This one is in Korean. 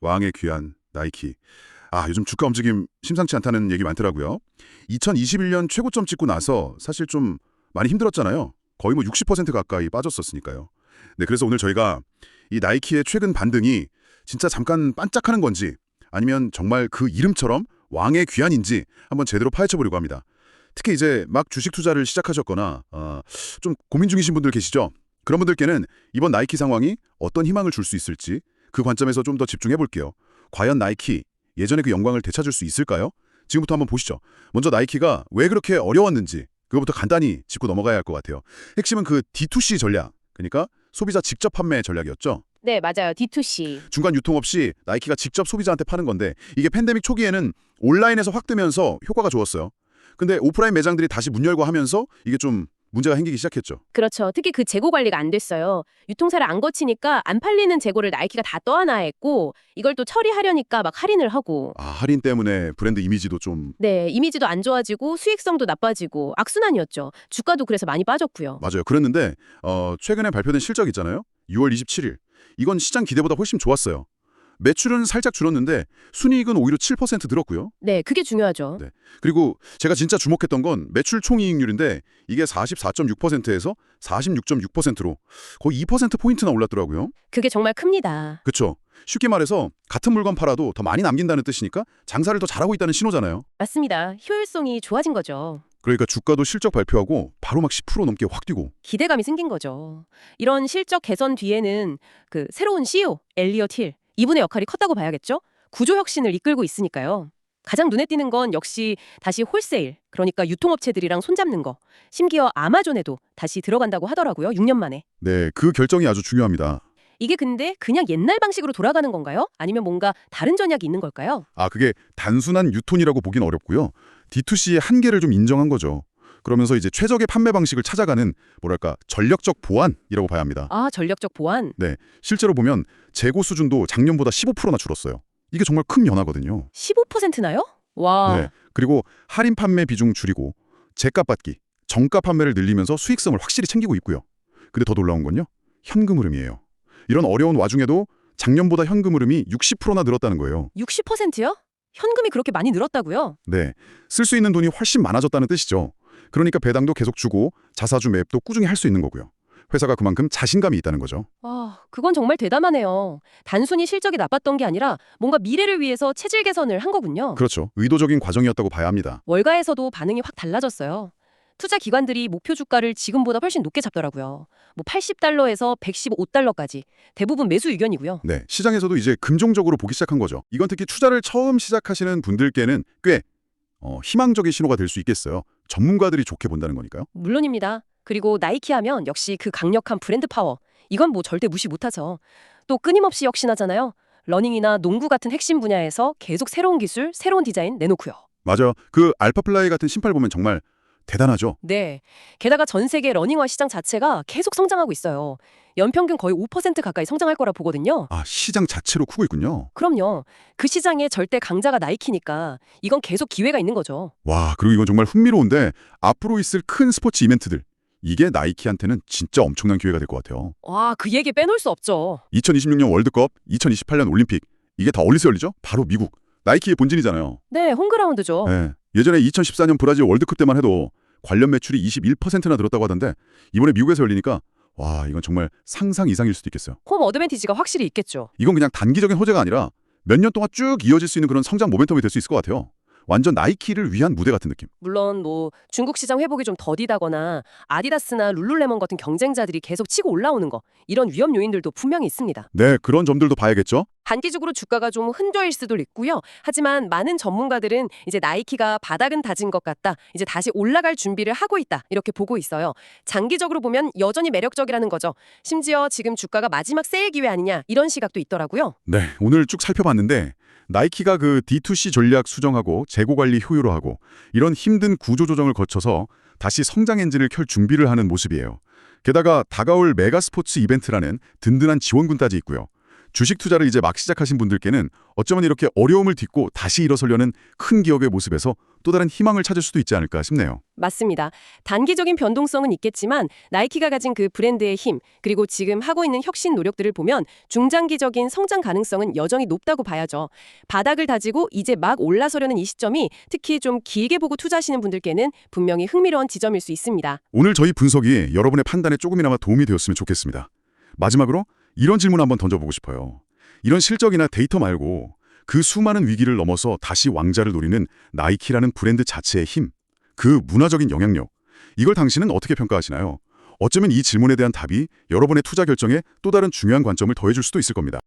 왕의 귀한 나이키. 요즘 주가 움직임 심상치 않다는 얘기 많더라고요. 2021년 최고점 찍고 나서 사실 좀 많이 힘들었잖아요. 거의 뭐 60% 가까이 빠졌었으니까요. 네, 그래서 오늘 저희가 이 나이키의 최근 반등이 진짜 잠깐 반짝하는 건지 아니면 정말 그 이름처럼 왕의 귀한인지 한번 제대로 파헤쳐보려고 합니다. 특히 이제 막 주식 투자를 시작하셨거나 좀 고민 중이신 분들 계시죠? 그런 분들께는 이번 나이키 상황이 어떤 희망을 줄 수 있을지 그 관점에서 좀 더 집중해 볼게요. 과연 나이키 예전의 그 영광을 되찾을 수 있을까요? 지금부터 한번 보시죠. 먼저 나이키가 왜 그렇게 어려웠는지 그거부터 간단히 짚고 넘어가야 할 것 같아요. 핵심은 그 D2C 전략, 그러니까 소비자 직접 판매 전략이었죠. 네, 맞아요. D2C. 중간 유통 없이 나이키가 직접 소비자한테 파는 건데 이게 팬데믹 초기에는 온라인에서 확 뜨면서 효과가 좋았어요. 근데 오프라인 매장들이 다시 문 열고 하면서 이게 좀 문제가 생기기 시작했죠. 그렇죠. 특히 그 재고 관리가 안 됐어요. 유통사를 안 거치니까 안 팔리는 재고를 나이키가 다 떠안아 했고 이걸 또 처리하려니까 막 할인을 하고. 할인 때문에 브랜드 이미지도 좀 네, 이미지도 안 좋아지고 수익성도 나빠지고 악순환이었죠. 주가도 그래서 많이 빠졌고요. 맞아요. 그랬는데 최근에 발표된 실적 있잖아요. 6월 27일. 이건 시장 기대보다 훨씬 좋았어요. 매출은 살짝 줄었는데 순이익은 오히려 7% 늘었고요. 네, 그게 중요하죠. 네. 그리고 제가 진짜 주목했던 건 매출 총이익률인데 이게 44.6%에서 46.6%로 거의 2%포인트나 올랐더라고요. 그게 정말 큽니다. 그쵸? 쉽게 말해서 같은 물건 팔아도 더 많이 남긴다는 뜻이니까 장사를 더 잘하고 있다는 신호잖아요. 맞습니다. 효율성이 좋아진 거죠. 그러니까 주가도 실적 발표하고 바로 막 10% 넘게 확 뛰고. 기대감이 생긴 거죠. 이런 실적 개선 뒤에는 그 새로운 CEO, 엘리엇 힐, 이분의 역할이 컸다고 봐야겠죠? 구조 혁신을 이끌고 있으니까요. 가장 눈에 띄는 건 역시 다시 홀세일, 그러니까 유통업체들이랑 손잡는 거. 심지어 아마존에도 다시 들어간다고 하더라고요, 6년 만에. 네, 그 결정이 아주 중요합니다. 이게 근데 그냥 옛날 방식으로 돌아가는 건가요? 아니면 뭔가 다른 전략이 있는 걸까요? 그게 단순한 유통이라고 보긴 어렵고요. D2C의 한계를 좀 인정한 거죠. 그러면서 이제 최적의 판매 방식을 찾아가는 뭐랄까 전략적 보완이라고 봐야 합니다. 전략적 보완. 네, 실제로 보면 재고 수준도 작년보다 15%나 줄었어요. 이게 정말 큰 변화거든요. 15%나요? 와. 네, 그리고 할인 판매 비중 줄이고 제값 받기, 정가 판매를 늘리면서 수익성을 확실히 챙기고 있고요. 근데 더 놀라운 건요, 현금 흐름이에요. 이런 어려운 와중에도 작년보다 현금 흐름이 60%나 늘었다는 거예요. 60%요? 현금이 그렇게 많이 늘었다고요? 네, 쓸 수 있는 돈이 훨씬 많아졌다는 뜻이죠. 그러니까 배당도 계속 주고 자사주 매입도 꾸준히 할 수 있는 거고요. 회사가 그만큼 자신감이 있다는 거죠. 그건 정말 대담하네요. 단순히 실적이 나빴던 게 아니라 뭔가 미래를 위해서 체질 개선을 한 거군요. 그렇죠. 의도적인 과정이었다고 봐야 합니다. 월가에서도 반응이 확 달라졌어요. 투자 기관들이 목표 주가를 지금보다 훨씬 높게 잡더라고요. 뭐 80달러에서 115달러까지. 대부분 매수 의견이고요. 네, 시장에서도 이제 긍정적으로 보기 시작한 거죠. 이건 특히 투자를 처음 시작하시는 분들께는 꽤 희망적인 신호가 될 수 있겠어요. 전문가들이 좋게 본다는 거니까요. 물론입니다. 그리고 나이키 하면 역시 그 강력한 브랜드 파워. 이건 뭐 절대 무시 못하죠. 또 끊임없이 혁신하잖아요. 러닝이나 농구 같은 핵심 분야에서 계속 새로운 기술, 새로운 디자인 내놓고요. 맞아요. 그 알파플라이 같은 신발 보면 정말 대단하죠. 네. 게다가 전 세계 러닝화 시장 자체가 계속 성장하고 있어요. 연평균 거의 5% 가까이 성장할 거라 보거든요. 시장 자체로 크고 있군요. 그럼요. 그 시장의 절대 강자가 나이키니까 이건 계속 기회가 있는 거죠. 와, 그리고 이건 정말 흥미로운데 앞으로 있을 큰 스포츠 이벤트들. 이게 나이키한테는 진짜 엄청난 기회가 될 것 같아요. 와, 그 얘기 빼놓을 수 없죠. 2026년 월드컵, 2028년 올림픽. 이게 다 어디서 열리죠? 바로 미국. 나이키의 본진이잖아요. 네, 홈그라운드죠. 네. 예전에 2014년 브라질 월드컵 때만 해도 관련 매출이 21%나 늘었다고 하던데 이번에 미국에서 열리니까 와, 이건 정말 상상 이상일 수도 있겠어요. 홈 어드밴티지가 확실히 있겠죠. 이건 그냥 단기적인 호재가 아니라 몇 년 동안 쭉 이어질 수 있는 그런 성장 모멘텀이 될 수 있을 것 같아요. 완전 나이키를 위한 무대 같은 느낌. 물론 뭐 중국 시장 회복이 좀 더디다거나 아디다스나 룰루레몬 같은 경쟁자들이 계속 치고 올라오는 거 이런 위험 요인들도 분명히 있습니다. 네, 그런 점들도 봐야겠죠. 단기적으로 주가가 좀 흔들릴 수도 있고요. 하지만 많은 전문가들은 이제 나이키가 바닥은 다진 것 같다. 이제 다시 올라갈 준비를 하고 있다. 이렇게 보고 있어요. 장기적으로 보면 여전히 매력적이라는 거죠. 심지어 지금 주가가 마지막 세일 기회 아니냐 이런 시각도 있더라고요. 네, 오늘 쭉 살펴봤는데 나이키가 그 D2C 전략 수정하고 재고 관리 효율화하고 이런 힘든 구조 조정을 거쳐서 다시 성장 엔진을 켤 준비를 하는 모습이에요. 게다가 다가올 메가 스포츠 이벤트라는 든든한 지원군까지 있고요. 주식 투자를 이제 막 시작하신 분들께는 어쩌면 이렇게 어려움을 딛고 다시 일어서려는 큰 기업의 모습에서 또 다른 희망을 찾을 수도 있지 않을까 싶네요. 맞습니다. 단기적인 변동성은 있겠지만 나이키가 가진 그 브랜드의 힘, 그리고 지금 하고 있는 혁신 노력들을 보면 중장기적인 성장 가능성은 여전히 높다고 봐야죠. 바닥을 다지고 이제 막 올라서려는 이 시점이 특히 좀 길게 보고 투자하시는 분들께는 분명히 흥미로운 지점일 수 있습니다. 오늘 저희 분석이 여러분의 판단에 조금이나마 도움이 되었으면 좋겠습니다. 마지막으로 이런 질문 한번 던져보고 싶어요. 이런 실적이나 데이터 말고 그 수많은 위기를 넘어서 다시 왕자를 노리는 나이키라는 브랜드 자체의 힘, 그 문화적인 영향력, 이걸 당신은 어떻게 평가하시나요? 어쩌면 이 질문에 대한 답이 여러분의 투자 결정에 또 다른 중요한 관점을 더해줄 수도 있을 겁니다.